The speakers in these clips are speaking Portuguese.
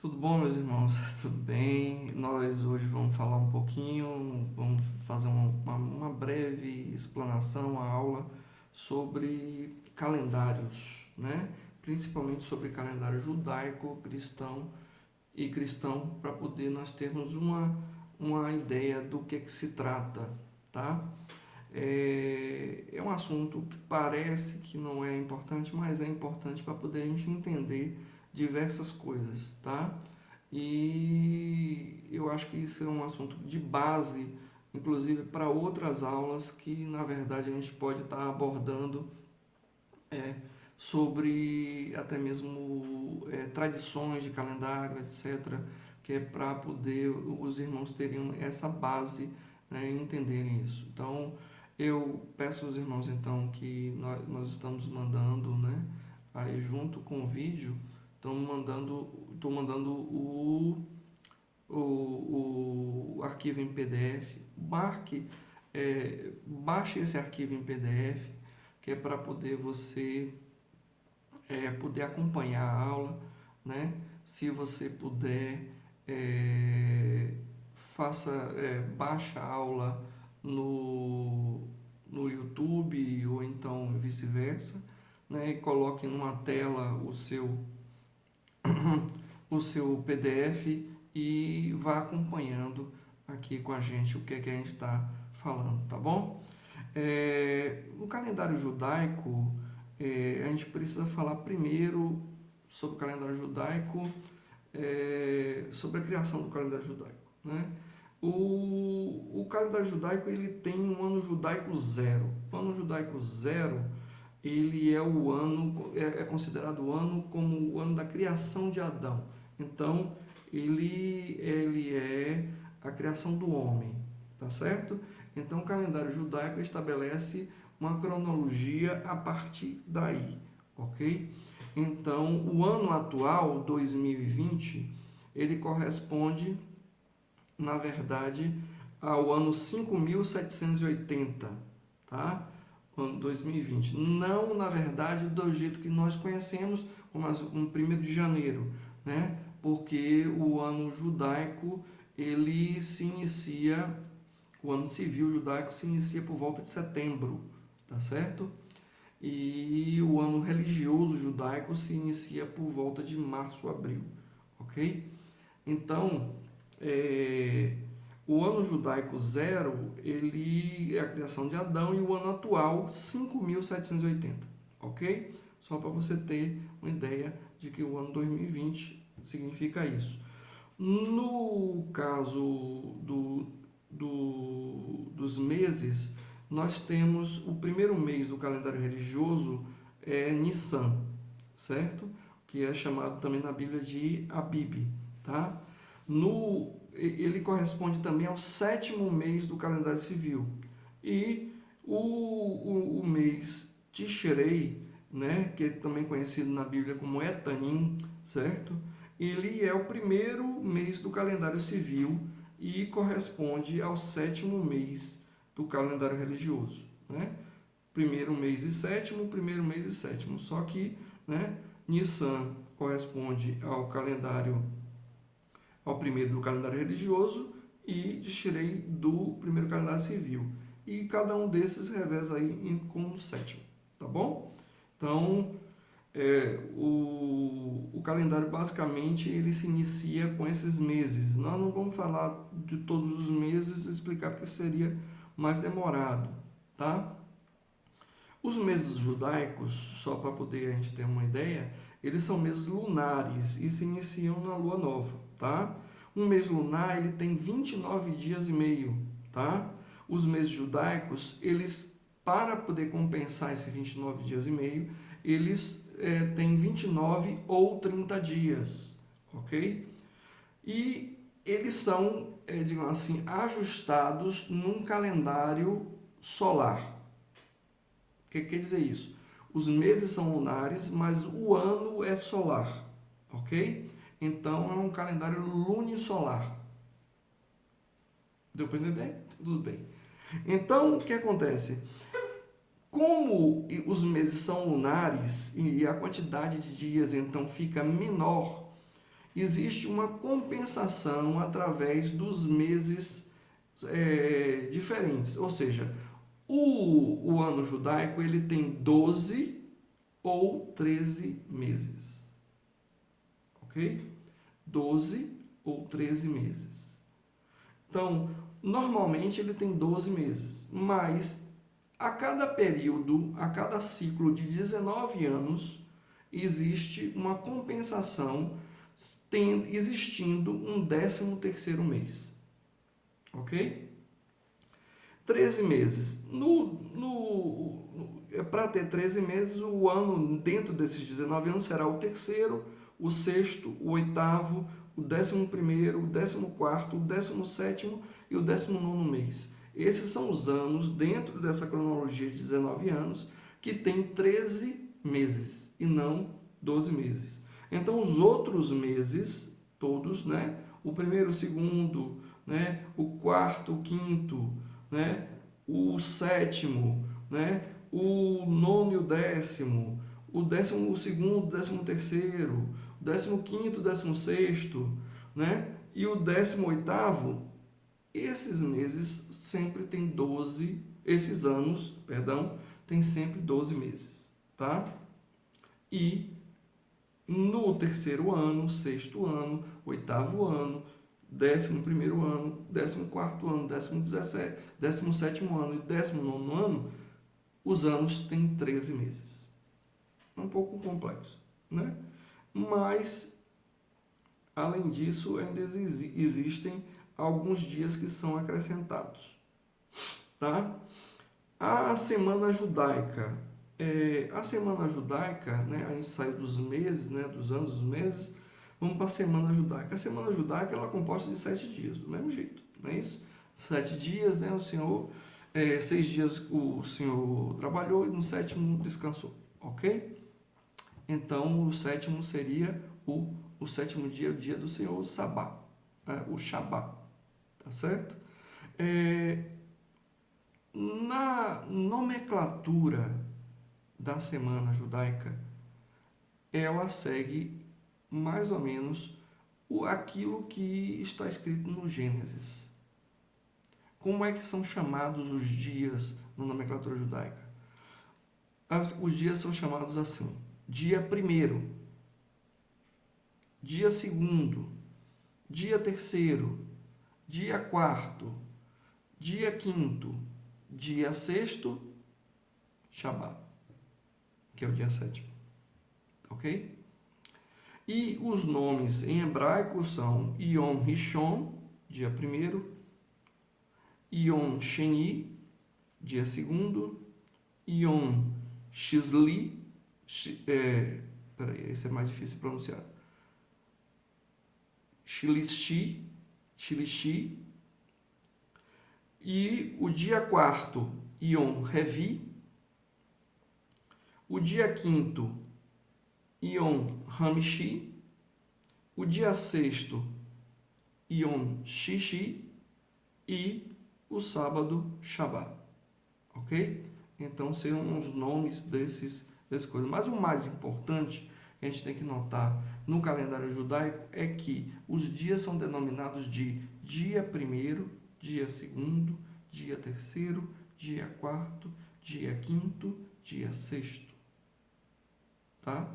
Tudo bom, meus irmãos? Tudo bem? Nós hoje vamos falar um pouquinho, vamos fazer uma breve explanação, uma aula sobre calendários, né? Principalmente sobre calendário judaico, cristão, para poder nós termos uma ideia do que se trata, tá? É um assunto que parece que não é importante, mas é importante para poder a gente entender diversas coisas, tá? E eu acho que isso é um assunto de base, inclusive para outras aulas que na verdade a gente pode estar abordando é, sobre até mesmo tradições de calendário, etc., que é para poder os irmãos terem essa base, né, e entenderem isso. Então, eu peço aos irmãos então que nós estamos mandando, né, aí junto com o vídeo, estou mandando o arquivo em PDF. Baixe esse arquivo em PDF, que é para poder você poder acompanhar a aula, né? Se você puder, é, baixa a aula no, no YouTube ou então vice-versa, né? E coloque numa tela o seu PDF e vá acompanhando aqui com a gente o que é que a gente está falando, tá bom? No calendário judaico, a gente precisa falar primeiro sobre o calendário judaico, sobre a criação do calendário judaico, né? O calendário judaico ele tem um ano judaico zero. O ano judaico zero ele é o ano é considerado o ano como o ano da criação de Adão. Então ele é a criação do homem, tá certo? Então o calendário judaico estabelece uma cronologia a partir daí, ok? Então o ano atual 2020 ele corresponde, na verdade, ao ano 5780, tá? Ano 2020. Não, na verdade, do jeito que nós conhecemos, como um 1º de janeiro, né? Porque o ano judaico, ele se inicia, o ano civil judaico se inicia por volta de setembro, tá certo? E o ano religioso judaico se inicia por volta de março, abril, ok? Então, o ano judaico zero, ele é a criação de Adão, e o ano atual, 5780, ok? Só para você ter uma ideia de que o ano 2020 significa isso. No caso dos meses, nós temos o primeiro mês do calendário religioso, Nissan, certo? Que é chamado também na Bíblia de Abib, tá? Ele corresponde também ao 7º mês do calendário civil. E o mês Tishrei, né, que é também conhecido na Bíblia como Etanim, certo? Ele é o primeiro mês do calendário civil e corresponde ao 7º mês do calendário religioso, né? Primeiro mês e sétimo, primeiro mês e sétimo. Só que, né, Nissan corresponde ao primeiro do calendário religioso e Tishrei do primeiro calendário civil. E cada um desses reveza aí com o 7º, tá bom? Então, o calendário basicamente ele se inicia com esses meses. Nós não vamos falar de todos os meses, explicar porque seria mais demorado, tá? Os meses judaicos, só para poder a gente ter uma ideia, eles são meses lunares e se iniciam na lua nova, tá? Um mês lunar ele tem 29 dias e meio, tá? Os meses judaicos, eles, para poder compensar esses 29 dias e meio, eles têm 29 ou 30 dias, ok? E eles são, digamos assim, ajustados num calendário solar. O que quer dizer isso? Os meses são lunares, mas o ano é solar, ok? Então é um calendário lunisolar. Deu para entender? Tudo bem. Então o que acontece? Como os meses são lunares e a quantidade de dias então fica menor, existe uma compensação através dos meses diferentes. Ou seja, o ano judaico ele tem 12 ou 13 meses. Ok? 12 ou 13 meses. Então, normalmente ele tem 12 meses, mas a cada período, a cada ciclo de 19 anos, existe uma compensação existindo um 13º mês. Ok? 13 meses. Para ter 13 meses, o ano dentro desses 19 anos será o terceiro, o sexto, o oitavo, o 11º, o 14º, o 17º e o 19º mês. Esses são os anos dentro dessa cronologia de 19 anos que tem 13 meses e não 12 meses. Então, os outros meses, todos, né? O primeiro, o segundo, né? O quarto, o quinto, né? O sétimo, né? O nono e o 10º, o 12º, 13º, o 15º, 16º, né? E o 18º, esses meses sempre tem 12, esses anos, perdão, tem sempre 12 meses, tá? E no terceiro ano, sexto ano, oitavo ano, 11º ano, 14º ano, 17º ano e 19º ano, os anos têm 13 meses. É um pouco complexo, né? Mas, além disso, ainda existem alguns dias que são acrescentados, tá? A semana judaica. A semana judaica, né? A gente saiu dos meses, né? Dos anos, dos meses. Vamos para a semana judaica. A semana judaica ela é composta de 7 dias, do mesmo jeito, não é isso? 7 dias, né? O Senhor, 6 dias o Senhor trabalhou e no sétimo descansou, ok? Então, o sétimo seria o sétimo dia, o dia do Senhor, o Sabá, né? O Shabá, tá certo? Na nomenclatura da semana judaica, ela segue mais ou menos aquilo que está escrito no Gênesis. Como é que são chamados os dias na nomenclatura judaica? Os dias são chamados assim: dia primeiro, dia segundo, dia terceiro, dia quarto, dia quinto, dia sexto, Shabá, que é o dia sétimo. Ok? E os nomes em hebraico são Yom Rishon, dia primeiro, Yom Sheni, dia segundo, Yom Shizli, peraí, esse é mais difícil de pronunciar, Shilishi, e o dia quarto, Yom Revi, o dia quinto, Yom Hamishi, o dia sexto, Yom Shishi e o sábado, Shabbat, ok? Então, são os nomes dessas coisas. Mas o mais importante que a gente tem que notar no calendário judaico é que os dias são denominados de dia primeiro, dia segundo, dia terceiro, dia quarto, dia quinto, dia sexto, tá?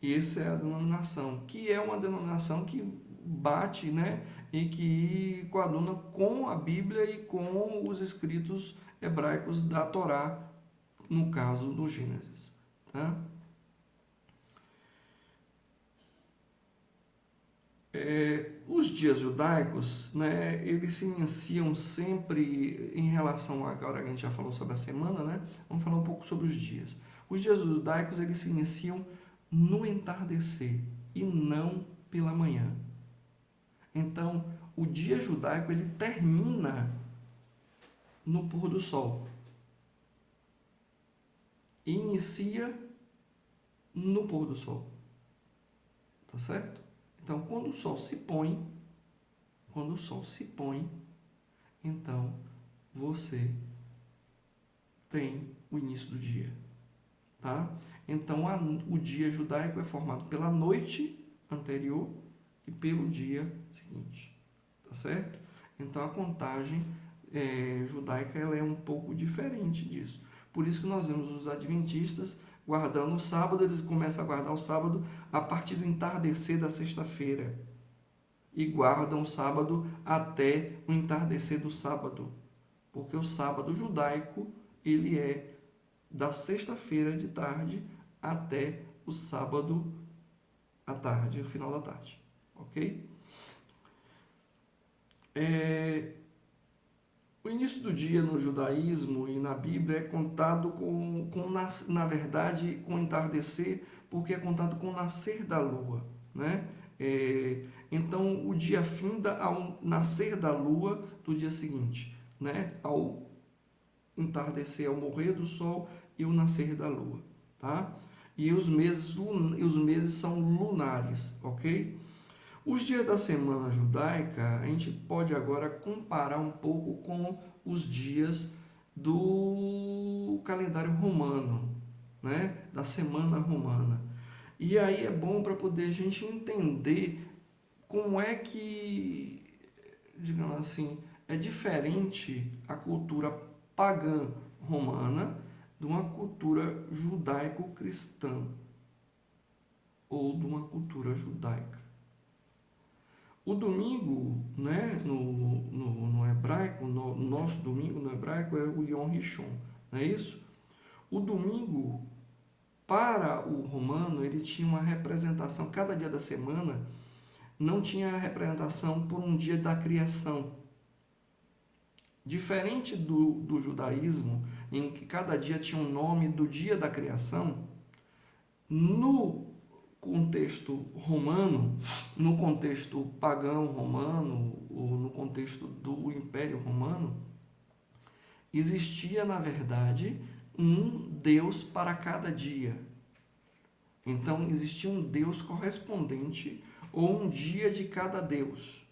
E essa é a denominação, que é uma denominação que bate, né, e que coaduna com a Bíblia e com os escritos hebraicos da Torá, no caso do Gênesis, tá? Os dias judaicos, né, eles se iniciam sempre em relação a, agora a gente já falou sobre a semana, né? Vamos falar um pouco sobre os dias. Os dias judaicos, eles se iniciam no entardecer e não pela manhã. Então, o dia judaico, ele termina no pôr do sol. E inicia no pôr do sol. Tá certo? Então, quando o sol se põe, então você tem o início do dia, tá? Então, o dia judaico é formado pela noite anterior e pelo dia seguinte, tá certo? Então a contagem judaica ela é um pouco diferente disso. Por isso que nós vemos os adventistas guardando o sábado, eles começam a guardar o sábado a partir do entardecer da sexta-feira e guardam o sábado até o entardecer do sábado, porque o sábado judaico ele é da sexta-feira de tarde até o sábado à tarde, o final da tarde, ok? O início do dia no judaísmo e na Bíblia é contado na verdade, com entardecer, porque é contado com o nascer da lua, né? Então, o dia finda ao nascer da lua do dia seguinte, né? Ao entardecer, ao morrer do sol e o nascer da lua, tá? E os meses são lunares, ok? Os dias da semana judaica, a gente pode agora comparar um pouco com os dias do calendário romano, né? Da semana romana. E aí é bom para poder a gente entender como é que, digamos assim, é diferente a cultura pagã romana de uma cultura judaico-cristã ou de uma cultura judaica. O domingo, né, no hebraico, no nosso domingo no hebraico é o Yom Rishon, não é isso? O domingo, para o romano, ele tinha uma representação, cada dia da semana não tinha representação por um dia da criação. Diferente do judaísmo, em que cada dia tinha um nome do dia da criação, no contexto romano, no contexto pagão romano, ou no contexto do Império Romano, existia, na verdade, um Deus para cada dia. Então, existia um Deus correspondente ou um dia de cada Deus.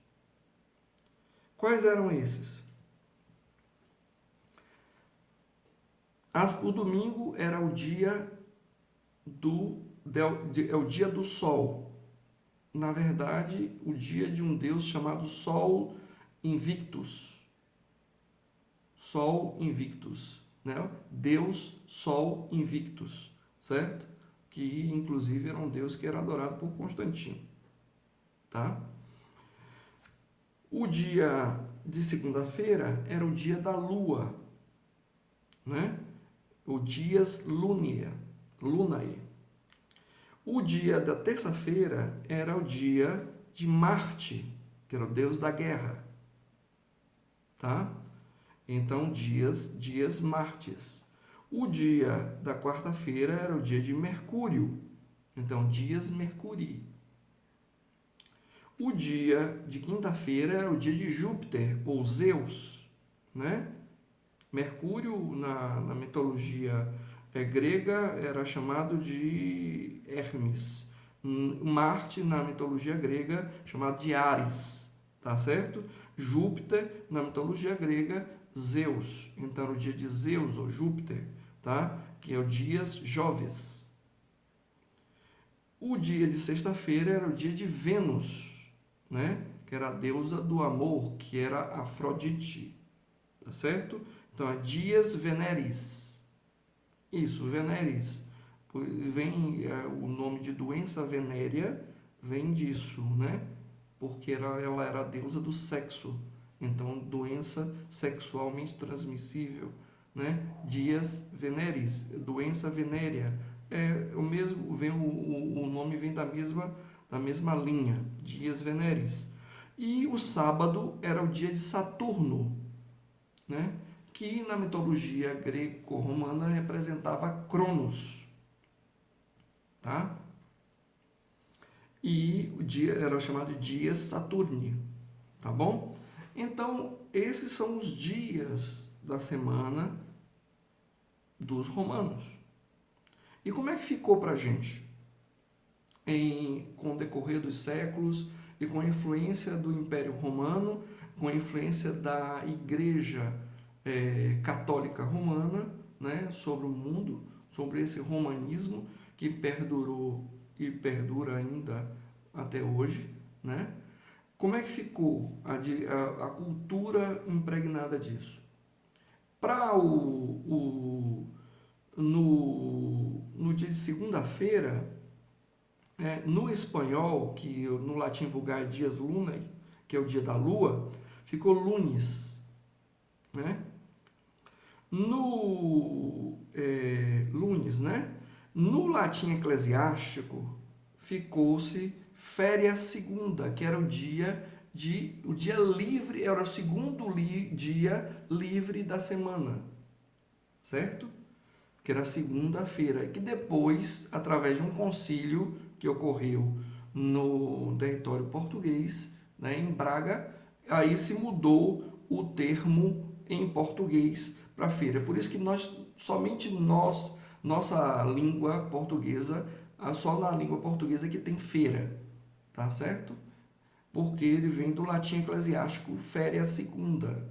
Quais eram esses? O domingo era o dia o dia do sol. Na verdade, o dia de um Deus chamado Sol Invictus. Sol Invictus, né? Deus Sol Invictus, certo? Que inclusive era um Deus que era adorado por Constantino, tá? O dia de segunda-feira era o dia da lua, né? O dias lunae. O dia da terça-feira era o dia de Marte, que era o deus da guerra, tá? Então, dias Martes. O dia da quarta-feira era o dia de Mercúrio, então, dias Mercurii. O dia de quinta-feira era o dia de Júpiter, ou Zeus, né? Mercúrio, na mitologia grega, era chamado de Hermes. Marte, na mitologia grega, chamado de Ares, tá certo? Júpiter, na mitologia grega, Zeus. Então, era o dia de Zeus, ou Júpiter, tá? Que é o dias Joves. O dia de sexta-feira era o dia de Vênus, né? Que era a deusa do amor, que era Afrodite, tá certo? Então, é dias Veneris. Isso, Veneris. Vem o nome de doença venérea, vem disso, né? Porque ela era a deusa do sexo. Então, doença sexualmente transmissível, né? Dias Veneris, doença venérea. O mesmo, o nome vem da mesma linha, dias Veneris. E o sábado era o dia de Saturno, né? Que na mitologia greco-romana representava Cronos, tá? E o dia era chamado de dias Saturni, tá bom? Então, esses são os dias da semana dos romanos. E como é que ficou para a gente? Com o decorrer dos séculos e com a influência do Império Romano, com a influência da Igreja Católica Romana, né, sobre o mundo, sobre esse romanismo que perdurou e perdura ainda até hoje, né? Como é que ficou a cultura impregnada disso? Para no dia de segunda-feira, no espanhol, que no latim vulgar é dies lunae, que é o dia da lua, ficou lunes, né? Lunes, né? No latim eclesiástico, ficou-se féria segunda, que era o dia livre, era o segundo dia livre da semana, certo? Que era segunda-feira, e que depois, através de um concílio que ocorreu no território português, né, em Braga, aí se mudou o termo em português para feira. Por isso que somente nossa língua portuguesa, só na língua portuguesa que tem feira, tá certo? Porque ele vem do latim eclesiástico, féria segunda,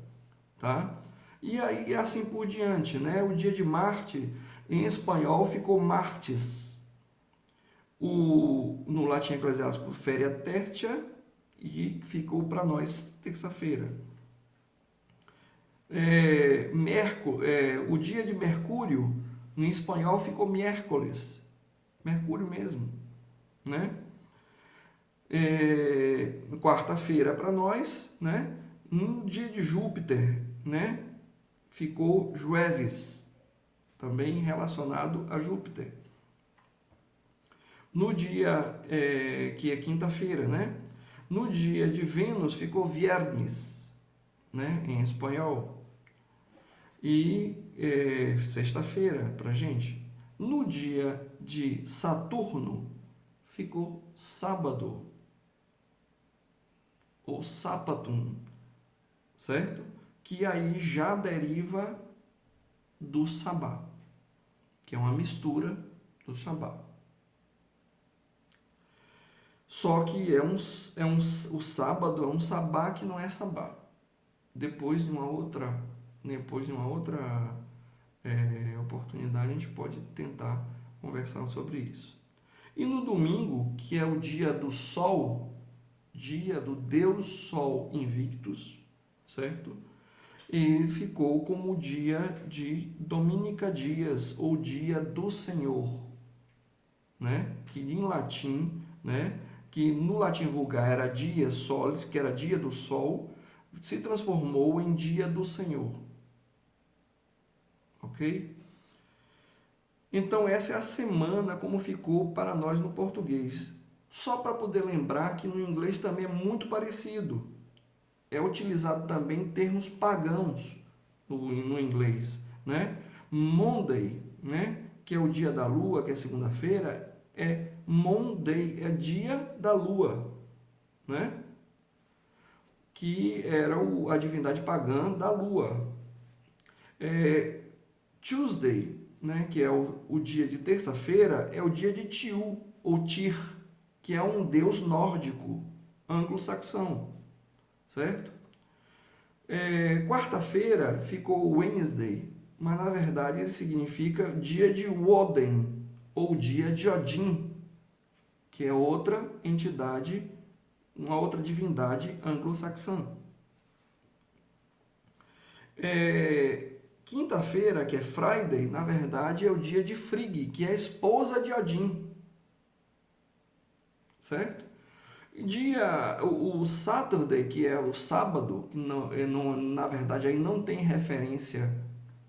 tá? E aí assim por diante, né? O dia de Marte, em espanhol, ficou martes. No latim eclesiástico, féria tertia, e ficou para nós terça-feira. O dia de Mercúrio, em espanhol, ficou miércoles. Mercúrio mesmo, né? Quarta-feira para nós, né? No dia de Júpiter, né? Ficou Jueves, também relacionado a Júpiter. No dia que é quinta-feira, né? No dia de Vênus ficou Viernes, né? Em espanhol. E sexta-feira para gente. No dia de Saturno ficou sábado ou sápatum, certo? Que aí já deriva do sabá, que é uma mistura do sabá. Só que o sábado é um sabá que não é sabá. Depois de uma outra oportunidade, a gente pode tentar conversar sobre isso. E no domingo, que é o dia do Sol, dia do Deus Sol Invictus, certo? E ficou como o dia de Dominica Dias, ou dia do Senhor, né? Que em latim, né? Que no latim vulgar era dies solis, que era dia do sol, se transformou em dia do Senhor. Ok? Então essa é a semana como ficou para nós no português. Só para poder lembrar que no inglês também é muito parecido. É utilizado também termos pagãos no inglês, né? Monday, né? Que é o dia da lua, que é segunda-feira, é Monday, é dia da lua, né? Que era a divindade pagã da lua. Tuesday, né? Que é o dia de terça-feira, é o dia de Tiu, ou Tyr, que é um deus nórdico, anglo-saxão, certo? Quarta-feira ficou Wednesday, mas na verdade ele significa dia de Woden, ou dia de Odin, que é outra entidade, uma outra divindade anglo-saxã. Quinta-feira, que é Friday, na verdade é o dia de Frigg, que é a esposa de Odin, certo? O Saturday, que é o sábado, na verdade aí não tem referência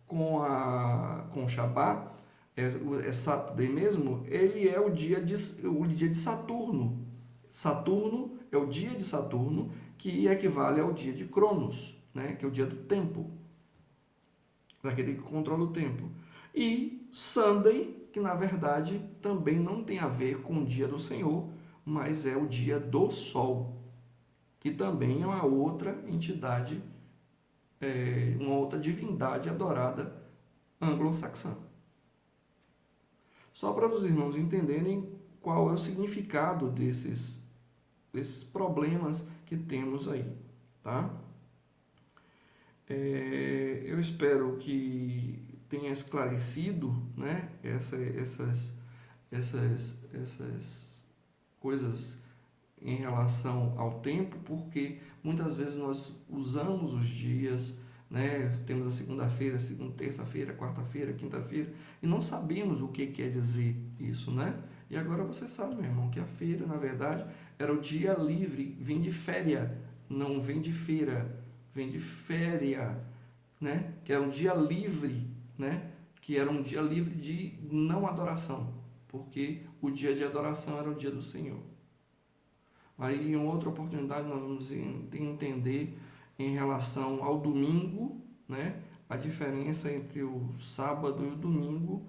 com o Shabá, é Saturday mesmo, ele é o dia de Saturno. Saturno é o dia de Saturno, que equivale ao dia de Cronos, né? Que é o dia do tempo, daquele que controla o tempo. E Sunday, que na verdade também não tem a ver com o dia do Senhor, mas é o dia do Sol, que também é uma outra entidade, uma outra divindade adorada anglo-saxã. Só para os irmãos entenderem qual é o significado desses problemas que temos aí, tá? Eu espero que tenha esclarecido, né, essas coisas em relação ao tempo, porque muitas vezes nós usamos os dias, né? Temos a segunda-feira, terça-feira, quarta-feira, quinta-feira, e não sabemos o que quer dizer isso, né? E agora você sabe, meu irmão, que a feira, na verdade, era o dia livre, vem de féria, não vem de feira, vem de féria, né? Que era um dia livre, né? Que era um dia livre de não adoração, porque o dia de adoração era o dia do Senhor. Aí, em outra oportunidade, nós vamos entender em relação ao domingo, né? A diferença entre o sábado e o domingo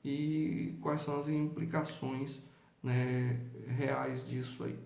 e quais são as implicações, né, reais disso aí.